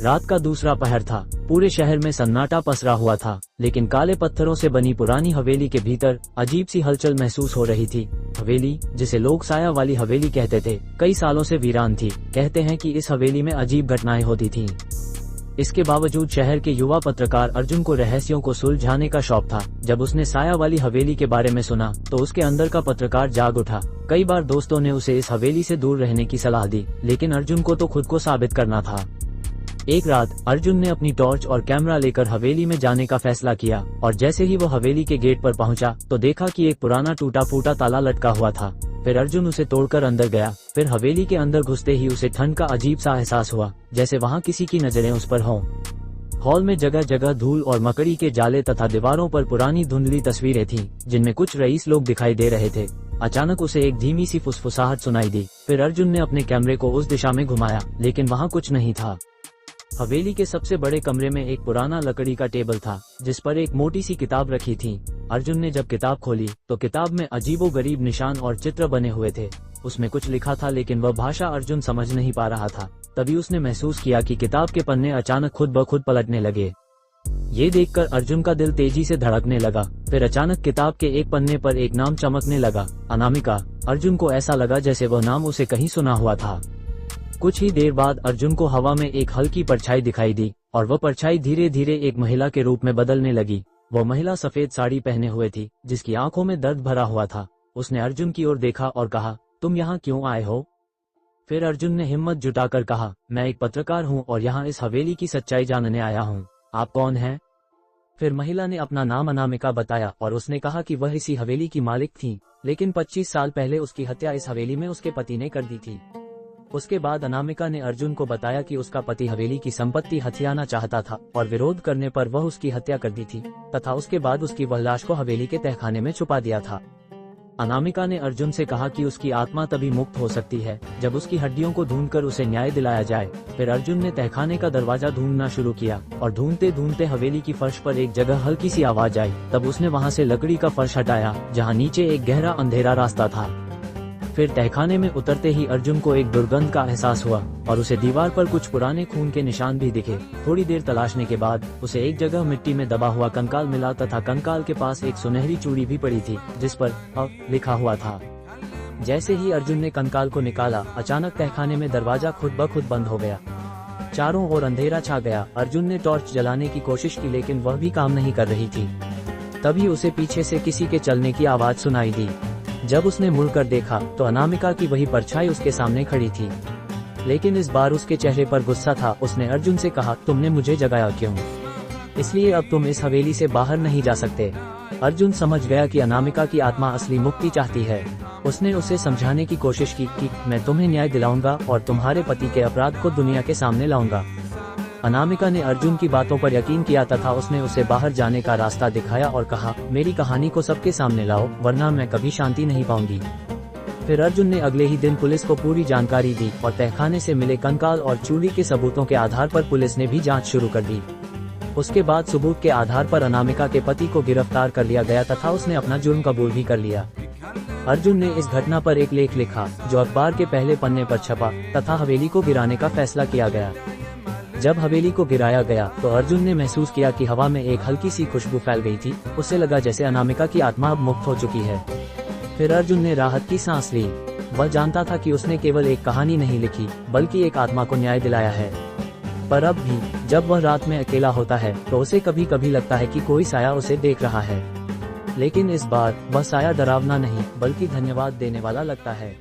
रात का दूसरा पहर था। पूरे शहर में सन्नाटा पसरा हुआ था, लेकिन काले पत्थरों से बनी पुरानी हवेली के भीतर अजीब सी हलचल महसूस हो रही थी। हवेली, जिसे लोग साया वाली हवेली कहते थे, कई सालों से वीरान थी। कहते हैं कि इस हवेली में अजीब घटनाएं होती थीं। इसके बावजूद शहर के युवा पत्रकार अर्जुन को रहस्यों को सुलझाने का शौक था। जब उसने साया वाली हवेली के बारे में सुना तो उसके अंदर का पत्रकार जाग उठा। कई बार दोस्तों ने उसे इस हवेली से दूर रहने की सलाह दी, लेकिन अर्जुन को तो खुद को साबित करना था। एक रात अर्जुन ने अपनी टॉर्च और कैमरा लेकर हवेली में जाने का फैसला किया, और जैसे ही वो हवेली के गेट पर पहुंचा तो देखा कि एक पुराना टूटा फूटा ताला लटका हुआ था। फिर अर्जुन उसे तोड़कर अंदर गया। फिर हवेली के अंदर घुसते ही उसे ठंड का अजीब सा एहसास हुआ, जैसे वहां किसी की नजरें उस पर हों। हॉल में जगह जगह धूल और मकड़ी के जाले तथा दीवारों पर पुरानी धुंधली तस्वीरें थीं, जिनमें कुछ रईस लोग दिखाई दे रहे थे। अचानक उसे एक धीमी सी फुसफुसाहट सुनाई दी। फिर अर्जुन ने अपने कैमरे को उस दिशा में घुमाया, लेकिन वहां कुछ नहीं था। हवेली के सबसे बड़े कमरे में एक पुराना लकड़ी का टेबल था, जिस पर एक मोटी सी किताब रखी थी। अर्जुन ने जब किताब खोली तो किताब में अजीबोगरीब निशान और चित्र बने हुए थे। उसमें कुछ लिखा था, लेकिन वह भाषा अर्जुन समझ नहीं पा रहा था। तभी उसने महसूस किया कि किताब के पन्ने अचानक खुद ब खुद पलटने लगे। ये देखकर अर्जुन का दिल तेजी से धड़कने लगा। फिर अचानक किताब के एक पन्ने पर एक नाम चमकने लगा, अनामिका। अर्जुन को ऐसा लगा जैसे वह नाम उसे कहीं सुना हुआ था। कुछ ही देर बाद अर्जुन को हवा में एक हल्की परछाई दिखाई दी, और वह परछाई धीरे धीरे एक महिला के रूप में बदलने लगी। वह महिला सफेद साड़ी पहने हुए थी, जिसकी आंखों में दर्द भरा हुआ था। उसने अर्जुन की ओर देखा और कहा, तुम यहाँ क्यों आए हो? फिर अर्जुन ने हिम्मत जुटाकर कहा, मैं एक पत्रकार हूँ और यहाँ इस हवेली की सच्चाई जानने आया हूँ। आप कौन हैं? फिर महिला ने अपना नाम अनामिका बताया, और उसने कहा कि वह इसी हवेली की मालिक थी, लेकिन 25 साल पहले उसकी हत्या इस हवेली में उसके पति ने कर दी थी। उसके बाद अनामिका ने अर्जुन को बताया कि उसका पति हवेली की संपत्ति हथियाना चाहता था, और विरोध करने पर वह उसकी हत्या कर दी थी, तथा उसके बाद उसकी वह लाश को हवेली के तहखाने में छुपा दिया था। अनामिका ने अर्जुन से कहा कि उसकी आत्मा तभी मुक्त हो सकती है जब उसकी हड्डियों को ढूंढकर उसे न्याय दिलाया जाए। फिर अर्जुन ने तहखाने का दरवाजा ढूंढना शुरू किया, और ढूंढते ढूंढते हवेली की फर्श पर एक जगह हल्की सी आवाज आई। तब उसने वहां से लकड़ी का फर्श हटाया, जहां नीचे एक गहरा अंधेरा रास्ता था। फिर तहखाने में उतरते ही अर्जुन को एक दुर्गंध का एहसास हुआ, और उसे दीवार पर कुछ पुराने खून के निशान भी दिखे। थोड़ी देर तलाशने के बाद उसे एक जगह मिट्टी में दबा हुआ कंकाल मिला, तथा कंकाल के पास एक सुनहरी चूड़ी भी पड़ी थी, जिस पर लिखा हुआ था। जैसे ही अर्जुन ने कंकाल को निकाला, अचानक तहखाने में दरवाजा खुद ब खुद बंद हो गया। चारों ओर अंधेरा छा गया। अर्जुन ने टॉर्च जलाने की कोशिश की, लेकिन वह भी काम नहीं कर रही थी। तभी उसे पीछे से किसी के चलने की आवाज सुनाई दी। जब उसने मुड़कर देखा तो अनामिका की वही परछाई उसके सामने खड़ी थी, लेकिन इस बार उसके चेहरे पर गुस्सा था। उसने अर्जुन से कहा, तुमने मुझे जगाया क्यों? इसलिए अब तुम इस हवेली से बाहर नहीं जा सकते। अर्जुन समझ गया कि अनामिका की आत्मा असली मुक्ति चाहती है। उसने उसे समझाने की कोशिश की कि मैं तुम्हें न्याय दिलाऊंगा और तुम्हारे पति के अपराध को दुनिया के सामने लाऊंगा। अनामिका ने अर्जुन की बातों पर यकीन किया, तथा उसने उसे बाहर जाने का रास्ता दिखाया और कहा, मेरी कहानी को सबके सामने लाओ, वरना मैं कभी शांति नहीं पाऊंगी। फिर अर्जुन ने अगले ही दिन पुलिस को पूरी जानकारी दी, और तहखाने से मिले कंकाल और चूड़ी के सबूतों के आधार पर पुलिस ने भी जांच शुरू कर दी। उसके बाद सबूत के आधार पर अनामिका के पति को गिरफ्तार कर लिया गया, तथा उसने अपना जुर्म कबूल भी कर लिया। अर्जुन ने इस घटना पर एक लेख लिखा, जो अखबार के पहले पन्ने पर छपा, तथा हवेली को गिराने का फैसला किया गया। जब हवेली को गिराया गया तो अर्जुन ने महसूस किया कि हवा में एक हल्की सी खुशबू फैल गई थी। उसे लगा जैसे अनामिका की आत्मा अब मुक्त हो चुकी है। फिर अर्जुन ने राहत की सांस ली। वह जानता था कि उसने केवल एक कहानी नहीं लिखी, बल्कि एक आत्मा को न्याय दिलाया है। पर अब भी जब वह रात में अकेला होता है तो उसे कभी कभी लगता है कि कोई साया उसे देख रहा है, लेकिन इस बार वह साया डरावना नहीं, बल्कि धन्यवाद देने वाला लगता है।